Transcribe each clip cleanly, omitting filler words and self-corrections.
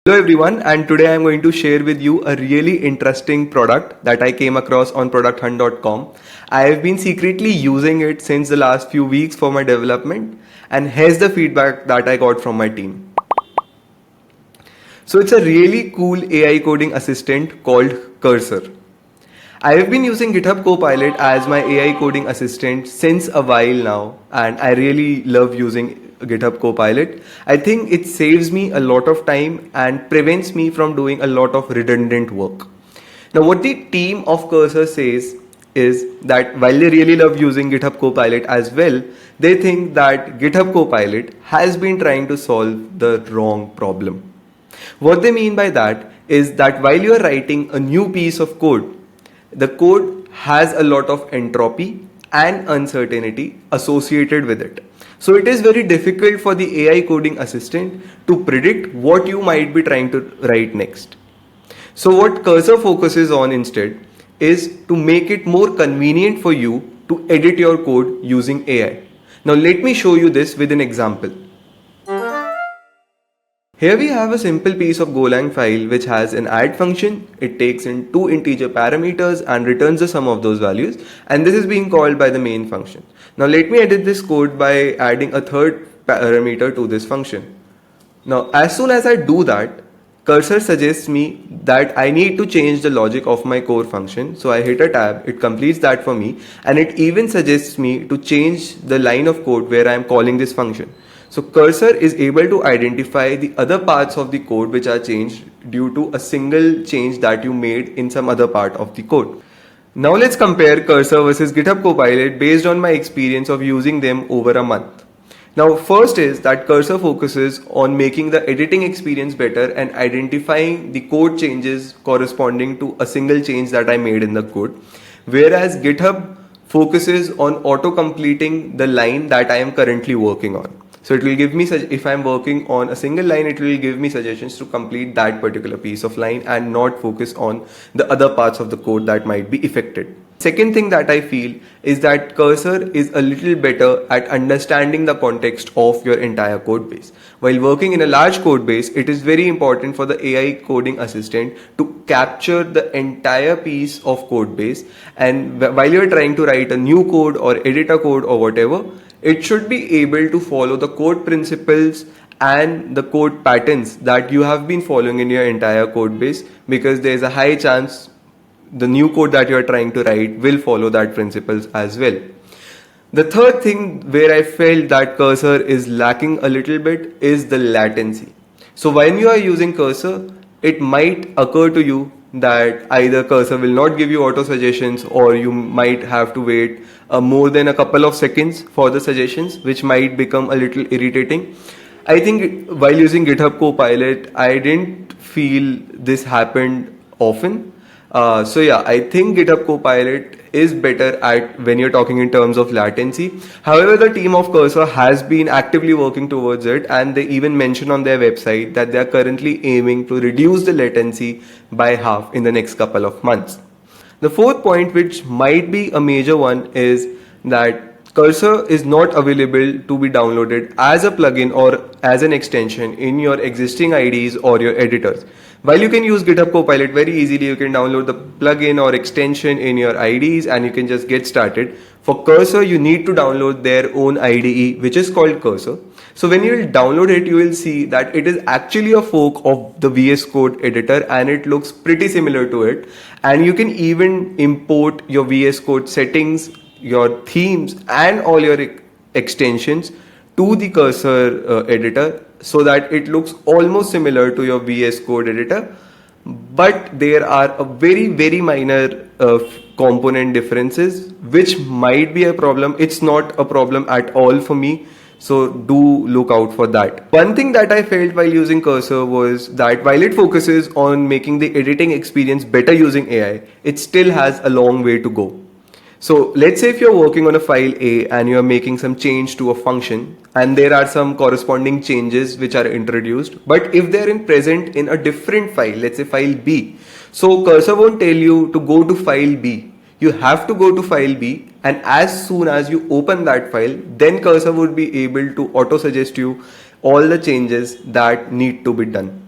Hello everyone, and today I'm going to share with you a really interesting product that I came across on producthunt.com. I have been secretly using it since the last few weeks for my development, and here's the feedback that I got from my team. So it's a really cool AI coding assistant called Cursor. I have been using Github Co-Pilot as my AI coding assistant since a while now, and I really love using Github Copilot. I think it saves me a lot of time and prevents me from doing a lot of redundant work. Now, what the team of Cursor says is that while they really love using GitHub Copilot as well, they think that GitHub Copilot has been trying to solve the wrong problem. What they mean by that is that while you are writing a new piece of code, the code has a lot of entropy and uncertainty associated with it. So it is very difficult for the AI coding assistant to predict what you might be trying to write next. So what Cursor focuses on instead is to make it more convenient for you to edit your code using AI. Now let me show you this with an example. Here we have a simple piece of Golang file which has an add function. It takes in two integer parameters and returns the sum of those values, and this is being called by the main function. Now let me edit this code by adding a third parameter to this function. Now as soon as I do that, Cursor suggests me that I need to change the logic of my core function. So I hit a tab, it completes that for me, and it even suggests me to change the line of code where I am calling this function. So Cursor is able to identify the other parts of the code which are changed due to a single change that you made in some other part of the code. Now let's compare Cursor versus GitHub Copilot based on my experience of using them over a month. Now first is that Cursor focuses on making the editing experience better and identifying the code changes corresponding to a single change that I made in the code, whereas GitHub focuses on auto-completing the line that I am currently working on. So it will give me, if I'm working on a single line, it will give me suggestions to complete that particular piece of line and not focus on the other parts of the code that might be affected. Second thing that I feel is that Cursor is a little better at understanding the context of your entire code base. While working in a large code base, it is very important for the AI coding assistant to capture the entire piece of code base, and while you're trying to write a new code or edit a code or whatever, it should be able to follow the code principles and the code patterns that you have been following in your entire code base, because there is a high chance the new code that you are trying to write will follow that principles as well. The third thing where I felt that Cursor is lacking a little bit is the latency. So when you are using Cursor, it might occur to you that either Cursor will not give you auto suggestions, or you might have to wait more than a couple of seconds for the suggestions, which might become a little irritating. I think while using GitHub Copilot, I didn't feel this happened often. So yeah, I think GitHub Copilot is better at when you're talking in terms of latency. However, the team of Cursor has been actively working towards it, and they even mention on their website that they are currently aiming to reduce the latency by half in the next couple of months. The fourth point, which might be a major one, is that Cursor is not available to be downloaded as a plugin or as an extension in your existing IDEs or your editors. While you can use GitHub Copilot very easily, you can download the plugin or extension in your IDEs and you can just get started. For Cursor, you need to download their own IDE, which is called Cursor. So when you will download it, you will see that it is actually a fork of the VS Code editor, and it looks pretty similar to it. And you can even import your VS Code settings, your themes, and all your extensions to the Cursor editor, so that it looks almost similar to your VS Code editor. But there are a very minor component differences which might be a problem. It's not a problem at all for me, so do look out for that. One thing that I felt while using Cursor was that while it focuses on making the editing experience better using AI, it still has a long way to go. So let's say if you're working on a file A and you're making some change to a function, and there are some corresponding changes which are introduced, but if they're present in a different file, let's say file B, so Cursor won't tell you to go to file B. You have to go to file B, and as soon as you open that file, then Cursor would be able to auto suggest you all the changes that need to be done.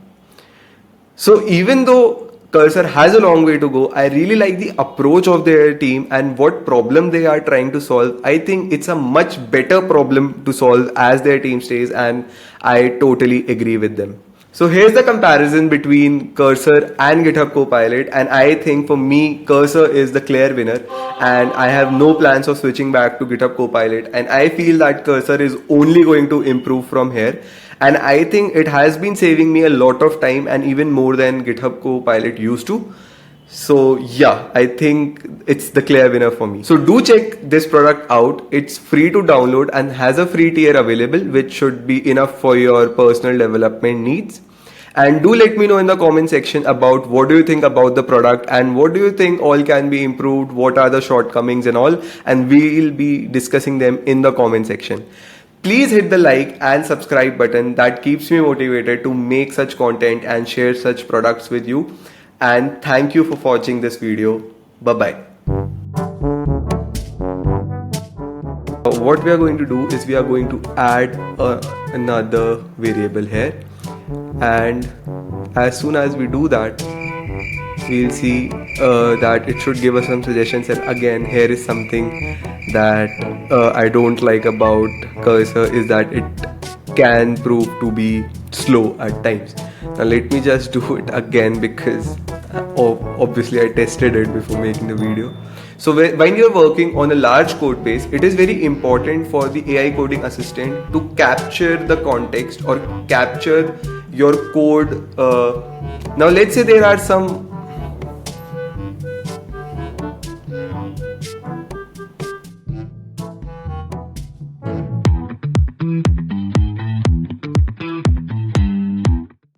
So even though Cursor has a long way to go, I really like the approach of their team and what problem they are trying to solve. I think it's a much better problem to solve as their team stays, and I totally agree with them. So here's the comparison between Cursor and GitHub Copilot, and I think for me, Cursor is the clear winner, and I have no plans of switching back to GitHub Copilot, and I feel that Cursor is only going to improve from here, and I think it has been saving me a lot of time and even more than GitHub Copilot used to. So yeah, I think it's the clear winner for me. So do check this product out. It's free to download and has a free tier available, which should be enough for your personal development needs. And do let me know in the comment section about what do you think about the product and what do you think all can be improved, what are the shortcomings and all, and we'll be discussing them in the comment section. Please hit the like and subscribe button. That keeps me motivated to make such content and share such products with you. And thank you for watching this video. Bye bye. What we are going to do is we are going to add another variable here, and as soon as we do that, we'll see that it should give us some suggestions. And again, here is something that I don't like about Cursor, is that it can prove to be slow at times. Now let me just do it again, because obviously I tested it before making the video. So when you're working on a large code base, it is very important for the AI coding assistant to capture the context or capture your code. Now let's say there are some